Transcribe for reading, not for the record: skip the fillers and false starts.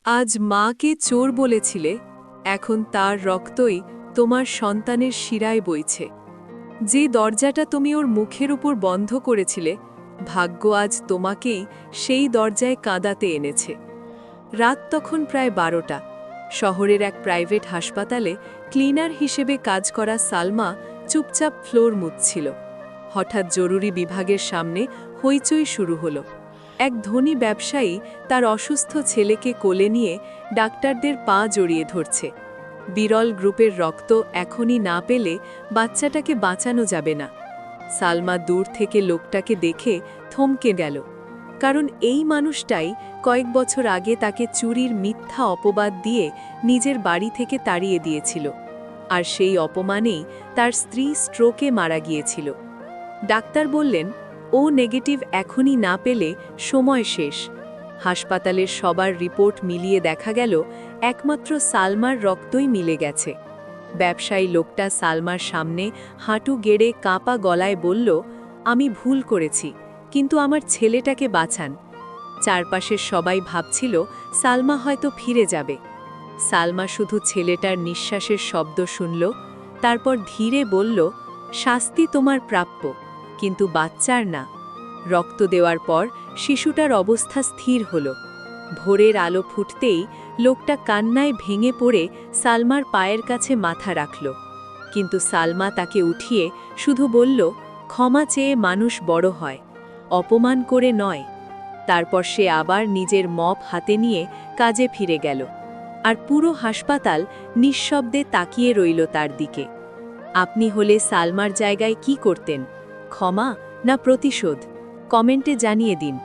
আজ মাকে চোর বলেছিলে, এখন তার রক্তই তোমার সন্তানের শিরায় বইছে। যে দরজাটা তুমি ওর মুখের উপর বন্ধ করেছিলে, ভাগ্য আজ তোমাকেই সেই দরজায় কাঁদাতে এনেছে। রাত তখন প্রায় 12টা। শহরের এক প্রাইভেট হাসপাতালে ক্লিনার হিসেবে কাজ করা সালমা চুপচাপ ফ্লোর মুছছিল। হঠাৎ জরুরি বিভাগের সামনে হইচই শুরু হলো। এক ধনী ব্যবসায়ী তার অসুস্থ ছেলেকে কোলে নিয়ে ডাক্তারদের পা জড়িয়ে ধরছে। বিরল গ্রুপের রক্ত এখনই না পেলে বাচ্চাটাকে বাঁচানো যাবে না। সালমা দূর থেকে লোকটাকে দেখে থমকে গেল, কারণ এই মানুষটাই কয়েক বছর আগে তাকে চুরির মিথ্যা অপবাদ দিয়ে নিজের বাড়ি থেকে তাড়িয়ে দিয়েছিল, আর সেই অপমানেই তার স্ত্রী স্ট্রোকে মারা গিয়েছিল। ডাক্তার বললেন, ও নেগেটিভ এখনই না পেলে সময় শেষ। হাসপাতালের সবার রিপোর্ট মিলিয়ে দেখা গেল একমাত্র সালমার রক্তই মিলে গেছে। ব্যবসায়ী লোকটা সালমার সামনে হাঁটু গেড়ে কাঁপা গলায় বলল, আমি ভুল করেছি, কিন্তু আমার ছেলেটাকে বাঁচান। চারপাশের সবাই ভাবছিল সালমা হয়তো ফিরে যাবে। সালমা শুধু ছেলেটার নিঃশ্বাসের শব্দ শুনল, তারপর ধীরে বলল, শাস্তি তোমার প্রাপ্য, কিন্তু বাচ্চার না। রক্ত দেওয়ার পর শিশুটার অবস্থা স্থির হল। ভোরের আলো ফুটতেই লোকটা কান্নায় ভেঙে পড়ে সালমার পায়ের কাছে মাথা রাখল, কিন্তু সালমা তাকে উঠিয়ে শুধু বলল, ক্ষমা চেয়ে মানুষ বড় হয়, অপমান করে নয়। তারপর সে আবার নিজের মপ হাতে নিয়ে কাজে ফিরে গেল, আর পুরো হাসপাতাল নিঃশব্দে তাকিয়ে রইল তার দিকে। আপনি হলে সালমার জায়গায় কি করতেন? ক্ষমা না প্রতিশোধ? কমেন্টে জানিয়ে দিন।